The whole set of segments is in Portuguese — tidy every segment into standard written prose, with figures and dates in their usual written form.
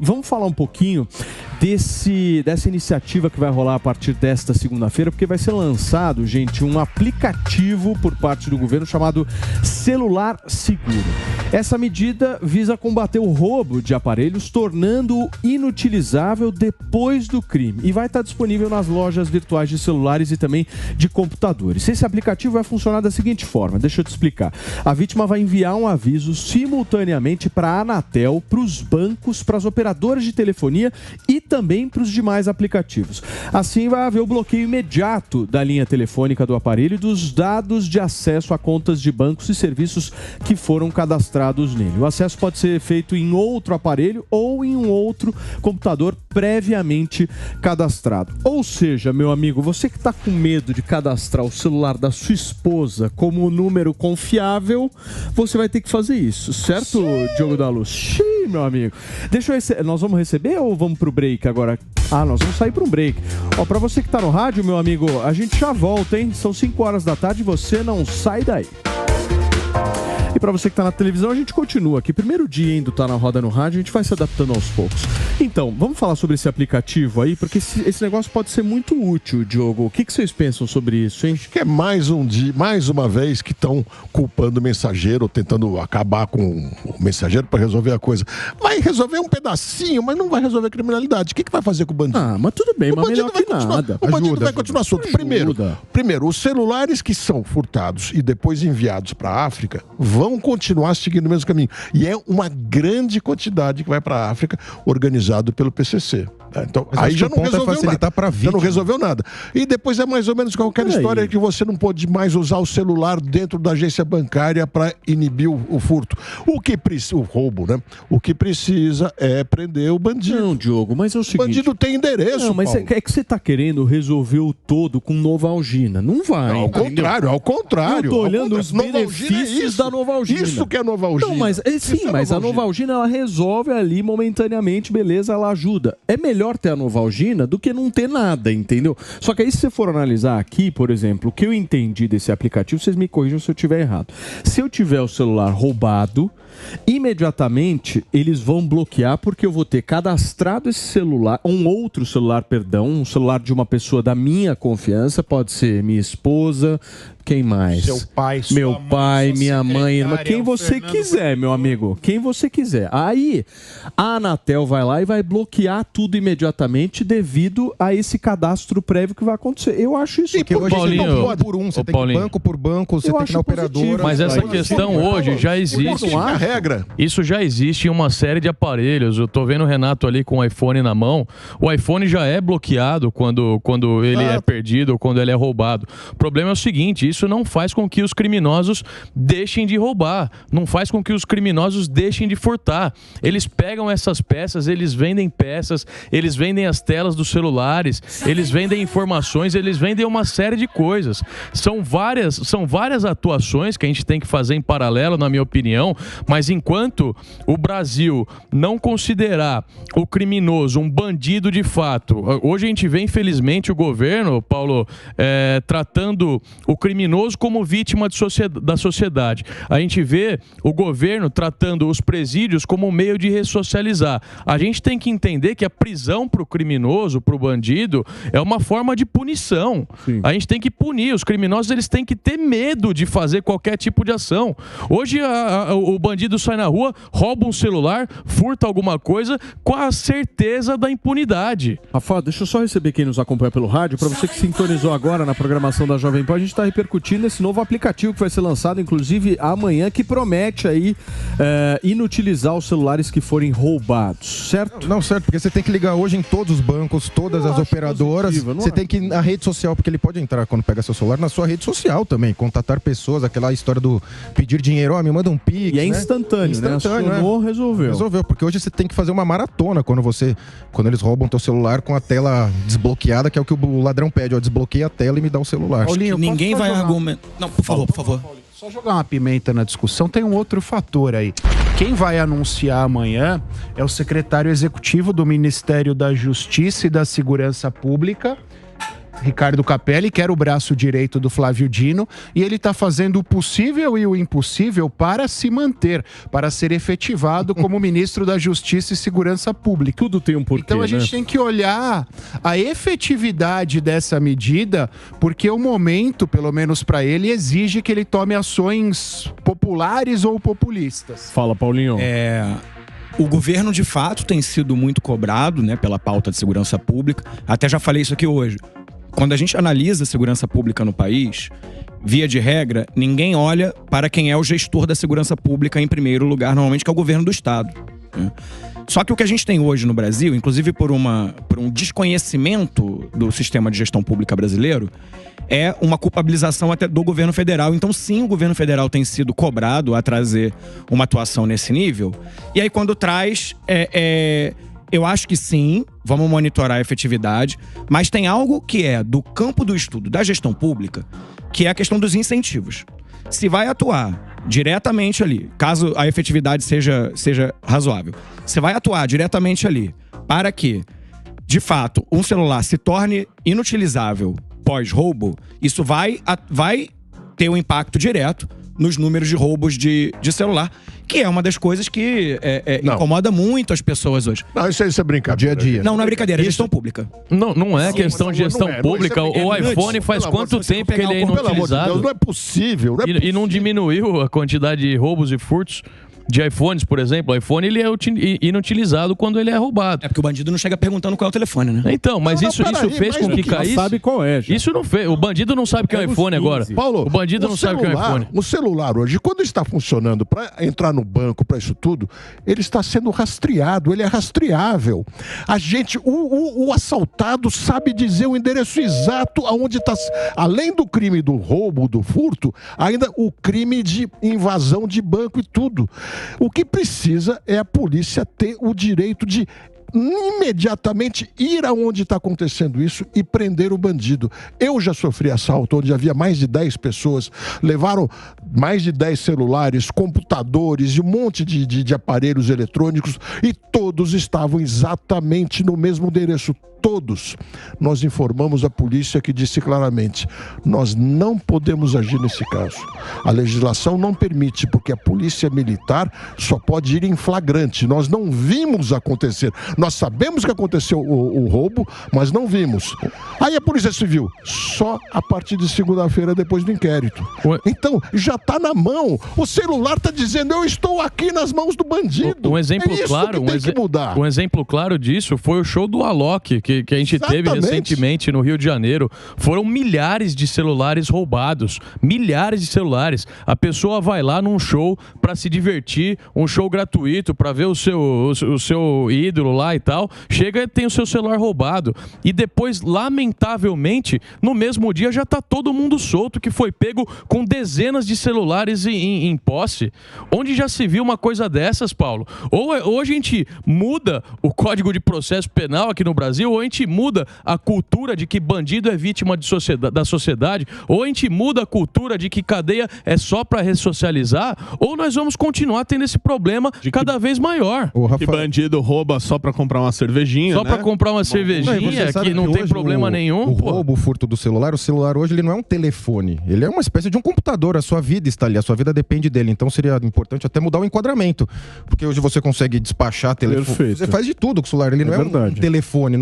vamos falar um pouquinho dessa iniciativa que vai rolar a partir desta segunda-feira, porque vai ser lançado, gente, um aplicativo por parte do governo chamado Celular Seguro. Essa medida visa combater o roubo de aparelhos, tornando-o inutilizável depois do crime. E vai estar disponível nas lojas virtuais de celulares e também de computadores. Esse aplicativo vai funcionar da seguinte forma, deixa eu te explicar. A vítima vai enviar um aviso simultaneamente para a Anatel, para os bancos, para as operadoras de telefonia e também para os demais aplicativos. Assim vai haver o bloqueio imediato da linha telefônica do aparelho e dos dados de acesso a contas de bancos e serviços que foram cadastrados nele. O acesso pode ser feito em outro aparelho ou em um outro computador previamente cadastrado. Ou seja, meu amigo, você que está com medo de cadastrar o celular da sua esposa como número confiável, você vai ter que fazer isso, certo, Diogo da Luz? Sim, meu amigo. Nós vamos receber ou vamos pro break agora? Nós vamos sair para um break. Pra você que tá no rádio, meu amigo, a gente já volta, hein? São 5 horas da tarde, você não sai daí. E para você que está na televisão, a gente continua aqui. Primeiro dia do Tá na Roda no Rádio, a gente vai se adaptando aos poucos. Então, vamos falar sobre esse aplicativo aí, porque esse negócio pode ser muito útil, Diogo. O que vocês pensam sobre isso, hein? Acho que é mais um dia, mais uma vez que estão culpando o mensageiro, tentando acabar com o mensageiro para resolver a coisa. Vai resolver um pedacinho, mas não vai resolver a criminalidade. O que vai fazer com o bandido? Mas tudo bem, mas melhor que nada. O bandido vai continuar solto. Primeiro, os celulares que são furtados e depois enviados para a África vão continuar seguindo o mesmo caminho. E é uma grande quantidade que vai para a África, organizado pelo PCC. Então, aí já não resolveu nada. Já não resolveu nada. E depois é mais ou menos qualquer história que você não pode mais usar o celular dentro da agência bancária para inibir o furto. O roubo, né? O que precisa é prender o bandido. Não, Diogo, mas é o seguinte... O bandido tem endereço, Não, mas Paulo. é que você tá querendo resolver o todo com Novalgina. Não vai, Ao contrário. Eu tô olhando os benefícios da Novalgina. Isso que é Novalgina. Não, mas a Novalgina, ela resolve ali momentaneamente, beleza, ela ajuda. É melhor ter a Novalgina do que não ter nada, entendeu? Só que aí se você for analisar aqui, por exemplo, o que eu entendi desse aplicativo, vocês me corrijam se eu estiver errado. Se eu tiver o celular roubado, imediatamente eles vão bloquear porque eu vou ter cadastrado esse celular, um celular de uma pessoa da minha confiança, pode ser minha esposa, quem mais? Seu pai, sua meu mãe, pai, sua minha mãe, irmã, secretária, quem você Fernando quiser, meu amigo, quem você quiser. Aí a Anatel vai lá e vai bloquear tudo imediatamente devido a esse cadastro prévio que vai acontecer. Eu acho isso. Porque hoje você não pode por um, você tem que ir banco por banco, você tem que ir na operadora. Mas essa questão hoje já existe. Regra. Isso já existe em uma série de aparelhos. Eu tô vendo o Renato ali com o iPhone na mão. O iPhone já é bloqueado quando ele é perdido ou quando ele é roubado. O problema é o seguinte, isso não faz com que os criminosos deixem de roubar, não faz com que os criminosos deixem de furtar. Eles pegam essas peças, eles vendem as telas dos celulares, eles vendem informações, eles vendem uma série de coisas. São várias atuações que a gente tem que fazer em paralelo, na minha opinião, mas enquanto o Brasil não considerar o criminoso um bandido de fato, hoje a gente vê, infelizmente, o governo, Paulo, tratando o criminoso como vítima da sociedade. A gente vê o governo tratando os presídios como um meio de ressocializar. A gente tem que entender que a prisão para o criminoso, para o bandido, é uma forma de punição. Sim. A gente tem que punir. Os criminosos, eles têm que ter medo de fazer qualquer tipo de ação. Hoje o bandido sai na rua, rouba um celular, furta alguma coisa com a certeza da impunidade. Rafa, deixa eu só receber quem nos acompanha pelo rádio. Para você que sintonizou agora na programação da Jovem Pan, a gente está repercutindo esse novo aplicativo que vai ser lançado, inclusive, amanhã, que promete aí inutilizar os celulares que forem roubados, certo? Não, certo, porque você tem que ligar hoje em todos os bancos, todas as operadoras. Você tem que ir na rede social, porque ele pode entrar quando pega seu celular na sua rede social também, contatar pessoas, aquela história do pedir dinheiro, me manda um Pix, e é instantâneo, né? Acionou, resolveu, porque hoje você tem que fazer uma maratona quando eles roubam teu celular com a tela desbloqueada, que é o que o ladrão pede, desbloqueia a tela e me dá o celular. Paulinho, ninguém vai argumentar... Não, por favor. Só jogar uma pimenta na discussão, tem um outro fator aí. Quem vai anunciar amanhã é o secretário executivo do Ministério da Justiça e da Segurança Pública, Ricardo Capelli, que era o braço direito do Flávio Dino, e ele está fazendo o possível e o impossível para se manter, para ser efetivado como ministro da Justiça e Segurança Pública. Tudo tem um porquê, então a gente tem que olhar a efetividade dessa medida, porque o momento, pelo menos para ele, exige que ele tome ações populares ou populistas. Fala, Paulinho. O governo, de fato, tem sido muito cobrado, né, pela pauta de segurança pública. Até já falei isso aqui hoje. Quando a gente analisa a segurança pública no país, via de regra, ninguém olha para quem é o gestor da segurança pública em primeiro lugar, normalmente, que é o governo do Estado, né? Só que o que a gente tem hoje no Brasil, inclusive por um desconhecimento do sistema de gestão pública brasileiro, é uma culpabilização até do governo federal. Então, sim, o governo federal tem sido cobrado a trazer uma atuação nesse nível. E aí, quando traz... eu acho que sim, vamos monitorar a efetividade, mas tem algo que é do campo do estudo da gestão pública, que é a questão dos incentivos. Se vai atuar diretamente ali, caso a efetividade seja razoável, se vai atuar diretamente ali para que, de fato, um celular se torne inutilizável pós-roubo, isso vai ter um impacto direto nos números de roubos de celular, que é uma das coisas que incomoda muito as pessoas hoje. Não, isso é brincadeira. Dia a dia. Não é brincadeira, é gestão pública. Não é questão de gestão pública. O iPhone faz quanto tempo que ele é inutilizado? Pelo amor de Deus, não é possível. E não diminuiu a quantidade de roubos e furtos de iPhones, por exemplo. O iPhone ele é inutilizado quando ele é roubado. É porque o bandido não chega perguntando qual é o telefone, né? Então, mas isso fez com que caísse. Sabe qual é, já. Isso não fez. O bandido não sabe que é o iPhone agora. Paulo, o bandido não sabe que é o iPhone. O celular hoje, quando está funcionando para entrar no banco, para isso tudo, ele está sendo rastreado, ele é rastreável. A gente, o assaltado sabe dizer o endereço exato aonde está. Além do crime do roubo, do furto, ainda o crime de invasão de banco e tudo. O que precisa é a polícia ter o direito de imediatamente ir aonde está acontecendo isso e prender o bandido. Eu já sofri assalto onde havia mais de 10 pessoas, levaram mais de 10 celulares, computadores e um monte de aparelhos eletrônicos e todos estavam exatamente no mesmo endereço. Todos. Nós informamos a polícia que disse claramente: nós não podemos agir nesse caso. A legislação não permite, porque a polícia militar só pode ir em flagrante. Nós não vimos acontecer. Nós sabemos que aconteceu o roubo, mas não vimos. Aí a Polícia Civil, só a partir de segunda-feira, depois do inquérito. Então, já está na mão. O celular está dizendo: eu estou aqui nas mãos do bandido. Um exemplo claro, um exemplo claro disso foi o show do Alok, que a gente teve recentemente no Rio de Janeiro. Foram milhares de celulares roubados. Milhares de celulares. A pessoa vai lá num show para se divertir, um show gratuito para ver o seu ídolo lá e tal. Chega e tem o seu celular roubado. E depois, lamentavelmente, no mesmo dia já tá todo mundo solto, que foi pego com dezenas de celulares em posse. Onde já se viu uma coisa dessas, Paulo? Ou a gente muda o Código de Processo Penal aqui no Brasil, ou a gente muda a cultura de que bandido é vítima da sociedade, ou a gente muda a cultura de que cadeia é só para ressocializar, ou nós vamos continuar tendo esse problema cada vez maior. Que bandido rouba só para comprar uma cervejinha, só para comprar uma cervejinha, que não tem problema nenhum. O roubo, o furto do celular, o celular hoje ele não é um telefone, ele é uma espécie de um computador, a sua vida está ali, a sua vida depende dele, então seria importante até mudar o enquadramento, porque hoje você consegue despachar telefone, você faz de tudo com o celular, ele não é um telefone,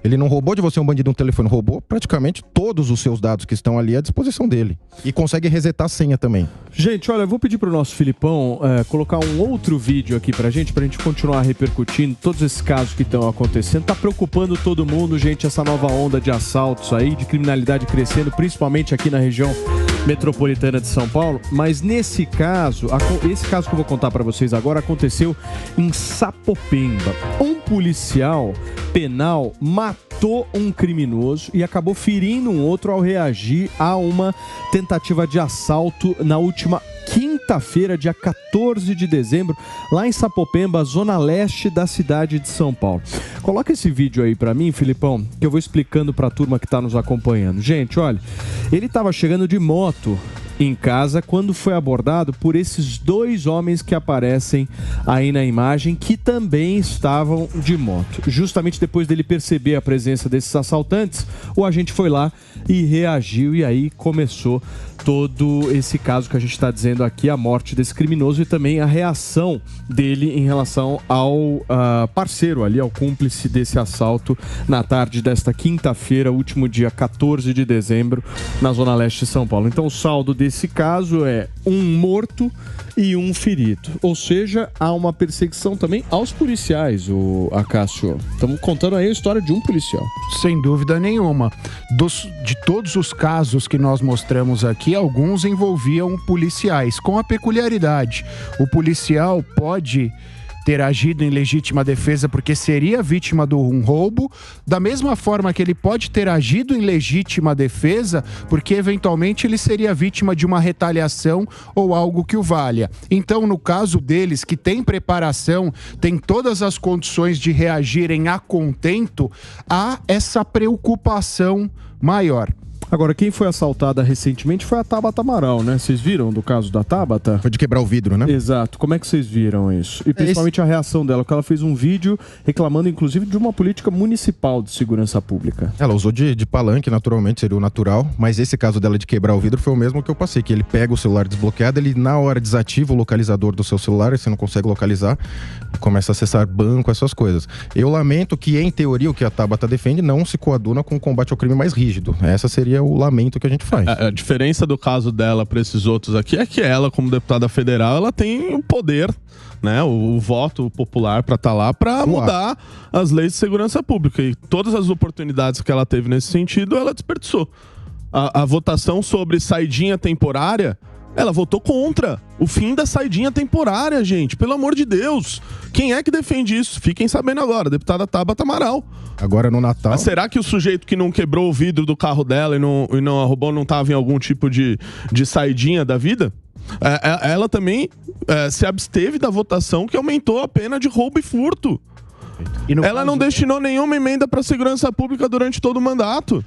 ele não roubou de você um bandido um telefone, roubou praticamente todos os seus dados que estão ali à disposição dele. E consegue resetar a senha também. Gente, olha, eu vou pedir pro nosso Filipão colocar um outro vídeo aqui pra gente continuar repercutindo todos esses casos que estão acontecendo. Tá preocupando todo mundo, gente, essa nova onda de assaltos aí, de criminalidade crescendo, principalmente aqui na região metropolitana de São Paulo. Mas nesse caso, esse caso que eu vou contar pra vocês agora aconteceu em Sapopemba. Um policial penal matou um criminoso e acabou ferindo um outro ao reagir a uma tentativa de assalto na última quinta-feira, dia 14 de dezembro, lá em Sapopemba, zona leste da cidade de São Paulo. Coloca esse vídeo aí pra mim, Filipão, que eu vou explicando pra turma que tá nos acompanhando. Gente, olha, ele tava chegando de moto em casa quando foi abordado por esses 2 homens que aparecem aí na imagem, que também estavam de moto. Justamente depois dele perceber a presença desses assaltantes, o agente foi lá e reagiu, e aí começou todo esse caso que a gente está dizendo aqui, a morte desse criminoso e também a reação dele em relação ao parceiro ali, ao cúmplice desse assalto na tarde desta quinta-feira, último dia 14 de dezembro, na Zona Leste de São Paulo. Então o saldo desse caso é 1 morto e 1 ferido. Ou seja, há uma perseguição também aos policiais, o Acácio. Estamos contando aí a história de um policial. Sem dúvida nenhuma. De todos os casos que nós mostramos aqui, alguns envolviam policiais, com a peculiaridade. O policial pode ter agido em legítima defesa porque seria vítima de um roubo, da mesma forma que ele pode ter agido em legítima defesa porque eventualmente ele seria vítima de uma retaliação ou algo que o valha. Então, no caso deles, que tem preparação, tem todas as condições de reagirem a contento, há essa preocupação maior. Agora, quem foi assaltada recentemente foi a Tabata Amaral, né? Vocês viram do caso da Tabata? Foi de quebrar o vidro, né? Exato. Como é que vocês viram isso? E principalmente a reação dela, porque ela fez um vídeo reclamando, inclusive, de uma política municipal de segurança pública. Ela usou de palanque, naturalmente, seria o natural, mas esse caso dela de quebrar o vidro foi o mesmo que eu passei, que ele pega o celular desbloqueado, ele na hora desativa o localizador do seu celular, e você não consegue localizar, começa a acessar banco, essas coisas. Eu lamento que, em teoria, o que a Tabata defende não se coaduna com o combate ao crime mais rígido. Essa seria o lamento que a gente faz. A diferença do caso dela para esses outros aqui é que ela, como deputada federal, ela tem o poder, né, o voto popular para estar lá para mudar as leis de segurança pública, e todas as oportunidades que ela teve nesse sentido, ela desperdiçou. A votação sobre saidinha temporária, ela votou contra o fim da saidinha temporária, gente. Pelo amor de Deus. Quem é que defende isso? Fiquem sabendo agora. Deputada Tabata Amaral. Agora no Natal... Mas será que o sujeito que não quebrou o vidro do carro dela e não arrombou não estava em algum tipo de saidinha da vida? Ela também se absteve da votação que aumentou a pena de roubo e furto. Ela não destinou nenhuma emenda para a segurança pública durante todo o mandato.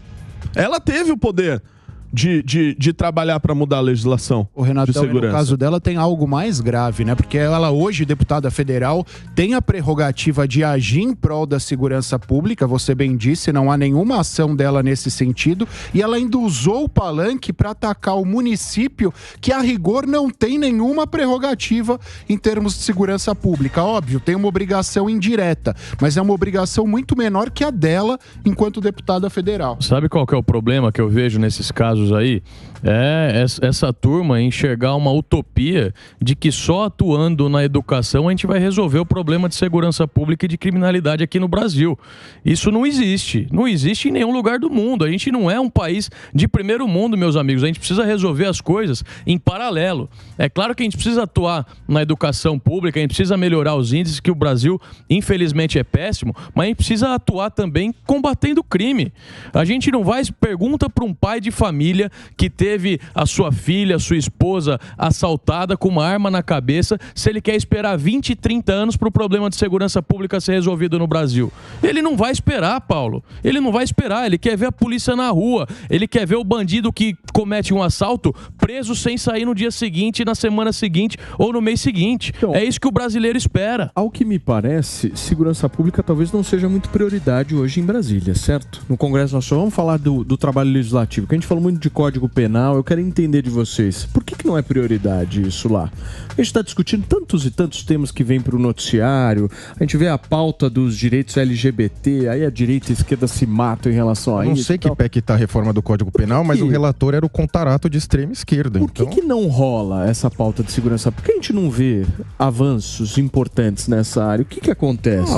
Ela teve o poder de trabalhar para mudar a legislação. O Renato, de segurança. No caso dela tem algo mais grave, né? Porque ela hoje, deputada federal, tem a prerrogativa de agir em prol da segurança pública, você bem disse, não há nenhuma ação dela nesse sentido, e ela ainda usou o palanque para atacar o município, que a rigor não tem nenhuma prerrogativa em termos de segurança pública. Óbvio, tem uma obrigação indireta, mas é uma obrigação muito menor que a dela enquanto deputada federal. Sabe qual que é o problema que eu vejo nesses casos aí? É essa turma enxergar uma utopia de que só atuando na educação a gente vai resolver o problema de segurança pública e de criminalidade aqui no Brasil. Isso não existe. Não existe em nenhum lugar do mundo. A gente não é um país de primeiro mundo, meus amigos. A gente precisa resolver as coisas em paralelo. É claro que a gente precisa atuar na educação pública, a gente precisa melhorar os índices, que o Brasil, infelizmente, é péssimo, mas a gente precisa atuar também combatendo o crime. A gente não vai... Pergunta para um pai de família que teve a sua filha, a sua esposa assaltada com uma arma na cabeça, se ele quer esperar 20, 30 anos para o problema de segurança pública ser resolvido no Brasil. Ele não vai esperar, Paulo. Ele não vai esperar. Ele quer ver a polícia na rua. Ele quer ver o bandido que comete um assalto preso sem sair no dia seguinte, na semana seguinte ou no mês seguinte. Então, é isso que o brasileiro espera. Ao que me parece, segurança pública talvez não seja muito prioridade hoje em Brasília, certo? No Congresso nós só vamos falar do trabalho legislativo, que a gente falou muito de Código Penal. Eu quero entender de vocês, por que não é prioridade isso lá? A gente está discutindo tantos e tantos temas que vêm para o noticiário, a gente vê a pauta dos direitos LGBT, aí a direita e a esquerda se matam em relação a isso. Não sei que pé que tá a reforma do Código Penal, mas o relator era o Contarato de extrema esquerda. Por que não rola essa pauta de segurança? Por que a gente não vê avanços importantes nessa área? O que acontece?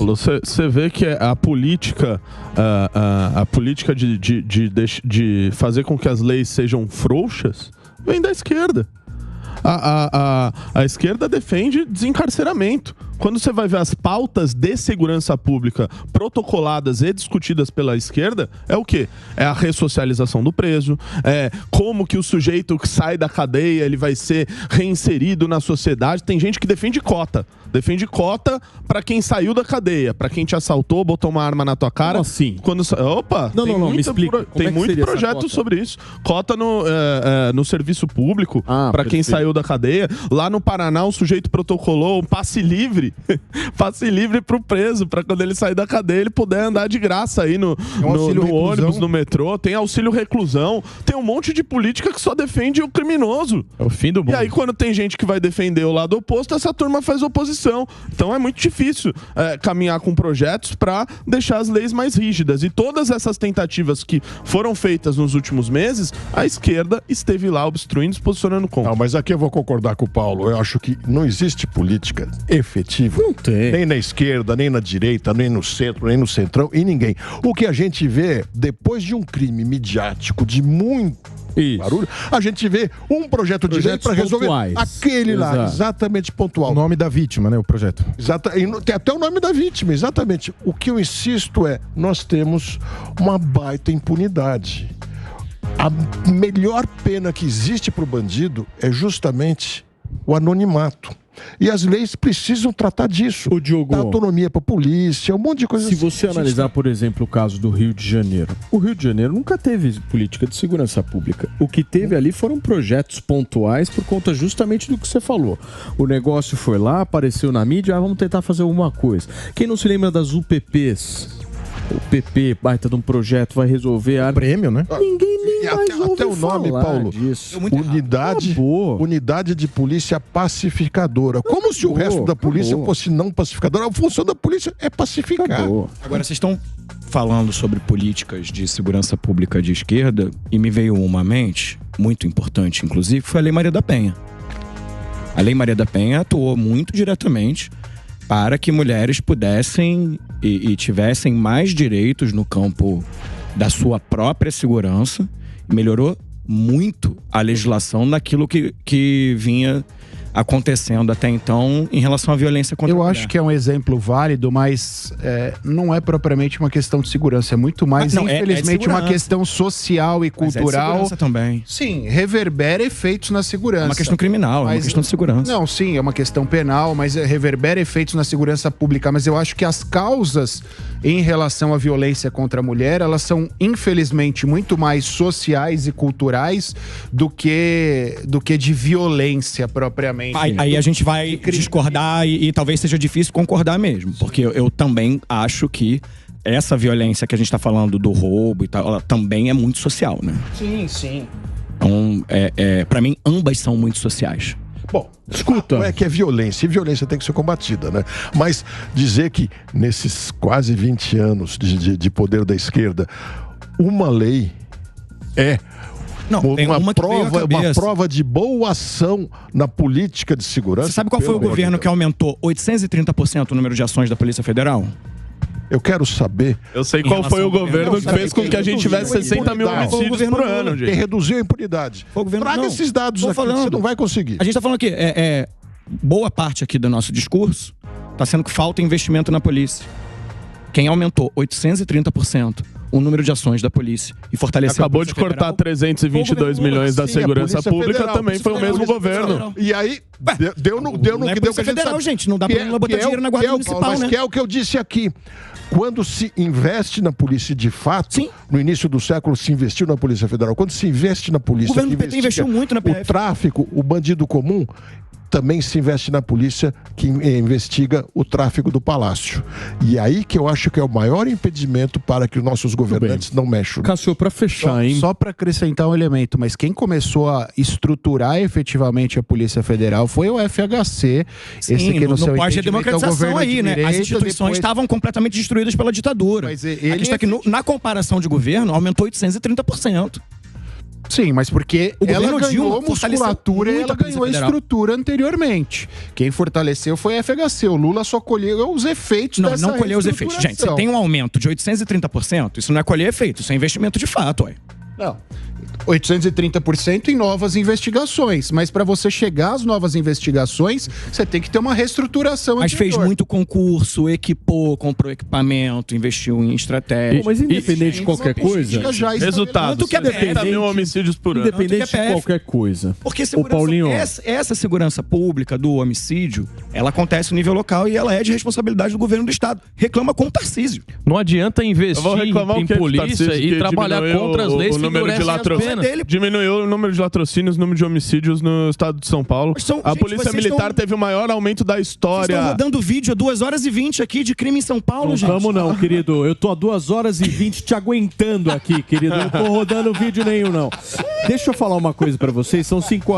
Você vê que a política, a política de fazer com que as leis sejam frouxas vem da esquerda. A esquerda defende desencarceramento. quando você vai ver as pautas de segurança pública protocoladas e discutidas pela esquerda, é o quê? É a ressocialização do preso, é como que o sujeito que sai da cadeia ele vai ser reinserido na sociedade. Tem gente que defende cota para quem saiu da cadeia, para quem te assaltou, botou uma arma na tua cara. Como assim? Opa, não, me explica. Tem muito projeto sobre isso. Cota no serviço público, para quem saiu da cadeia. Lá no Paraná, o sujeito protocolou um passe livre pro preso, para quando ele sair da cadeia, ele puder andar de graça aí no ônibus, no metrô. Tem auxílio reclusão. Tem um monte de política que só defende o criminoso. É o fim do mundo. E aí, quando tem gente que vai defender o lado oposto, essa turma faz oposição. Então é muito difícil caminhar com projetos para deixar as leis mais rígidas. E todas essas tentativas que foram feitas nos últimos meses, a esquerda esteve lá obstruindo, se posicionando contra. Não, mas aqui eu vou concordar com o Paulo. Eu acho que não existe política efetiva. Não tem. Nem na esquerda, nem na direita, nem no centro, nem no centrão, e ninguém. O que a gente vê, depois de um crime midiático de muito barulho, a gente vê um projeto de lei para resolver aquele lá, exatamente pontual. O nome da vítima, né, o projeto. Tem até o nome da vítima, exatamente. O que eu insisto é, nós temos uma baita impunidade. A melhor pena que existe para o bandido é justamente o anonimato. E as leis precisam tratar disso. O Diogo, dar autonomia para a polícia, um monte de coisa. Se você analisar, por exemplo, o caso do Rio de Janeiro. O Rio de Janeiro nunca teve política de segurança pública. O que teve ali foram projetos pontuais por conta justamente do que você falou. O negócio foi lá, apareceu na mídia, vamos tentar fazer alguma coisa. Quem não se lembra das UPPs? O PP, baita de um projeto, vai resolver a prêmio, né? Ninguém nem até o nome, Paulo. Disso. Unidade de polícia pacificadora. Como se o resto da polícia fosse não pacificadora. A função da polícia é pacificar. Agora, vocês estão falando sobre políticas de segurança pública de esquerda e me veio uma à mente, muito importante, inclusive, foi a Lei Maria da Penha. A Lei Maria da Penha atuou muito diretamente para que mulheres pudessem e tivessem mais direitos no campo da sua própria segurança. Melhorou muito a legislação naquilo que vinha acontecendo até então em relação à violência contra a mulher. Eu acho que é um exemplo válido, mas não é propriamente uma questão de segurança, é muito mais, infelizmente, uma questão social e cultural. Mas também. Sim, reverbera efeitos na segurança. É uma questão criminal, é uma questão de segurança. Não, sim, é uma questão penal, mas reverbera efeitos na segurança pública. Mas eu acho que as causas em relação à violência contra a mulher, elas são, infelizmente, muito mais sociais e culturais do que de violência propriamente. Aí a gente vai discordar e talvez seja difícil concordar mesmo. Porque eu também acho que essa violência que a gente está falando do roubo e tal, ela também é muito social, né? Sim, sim. Então, pra mim, ambas são muito sociais. Bom, escuta. Não é que é violência, e violência tem que ser combatida, né? Mas dizer que nesses quase 20 anos de poder da esquerda, uma lei uma prova de boa ação na política de segurança. Você sabe qual foi o governo que aumentou 830% o número de ações da Polícia Federal? Eu quero saber. Eu sei qual foi o governo que fez com que a gente tivesse 60 mil homicídios por ano, gente. Quem reduziu a impunidade. Traga esses dados aqui, você não vai conseguir. A gente está falando aqui, boa parte aqui do nosso discurso está sendo que falta investimento na polícia. Quem aumentou 830% o número de ações da polícia e fortaleceu acabou de cortar 322 milhões da segurança pública também foi o mesmo governo. E aí deu no que deu que a gente sabe. Gente, não dá pra botar dinheiro na guarda municipal, mas que é o que eu disse aqui. Quando se investe na polícia de fato, no início do século se investiu na Polícia Federal. Quando se investe na polícia, o governo do PT investiu muito na PF. O tráfico, o bandido comum, também se investe na polícia que investiga o tráfico do palácio. E aí que eu acho que é o maior impedimento para que os nossos governantes não mexam. Cássio, para fechar, hein? Só para acrescentar um elemento, mas quem começou a estruturar efetivamente a Polícia Federal foi o FHC. Sim, esse aqui no seu pós-democratização aí, né? As instituições estavam completamente destruídas pela ditadura. Mas ele está aqui na comparação de governo, aumentou 830%. Sim, mas porque ela ganhou musculatura e ela ganhou estrutura anteriormente. Quem fortaleceu foi a FHC. O Lula só colheu os efeitos dessa Não colheu os efeitos. Gente, você tem um aumento de 830%, isso não é colher efeito, isso é investimento de fato, ué. Não. 830% em novas investigações. Mas para você chegar às novas investigações, você tem que ter uma reestruturação Mas anterior. fez muito concurso, equipou, comprou equipamento, investiu em estratégia. Mas independente de qualquer coisa, resultado, que é 70 mil homicídios por ano. independente de qualquer coisa. Porque Ô, Paulinho, essa segurança pública do homicídio, ela acontece no nível local e ela é de responsabilidade do governo do Estado. Reclama com o Tarcísio. Não adianta Eu vou investir reclamar em o quê? polícia e trabalhar contra as leis que endurecem as penas. Diminuiu o número de latrocínios, o número de homicídios no estado de São Paulo. A Polícia Militar teve o maior aumento da história. Vocês estão rodando vídeo a 2h20 aqui de crime em São Paulo, gente. Vamos não, querido. Eu tô a 2h20 te aguentando aqui, querido. Eu não tô rodando vídeo nenhum, não. Deixa eu falar uma coisa pra vocês. São 5 horas.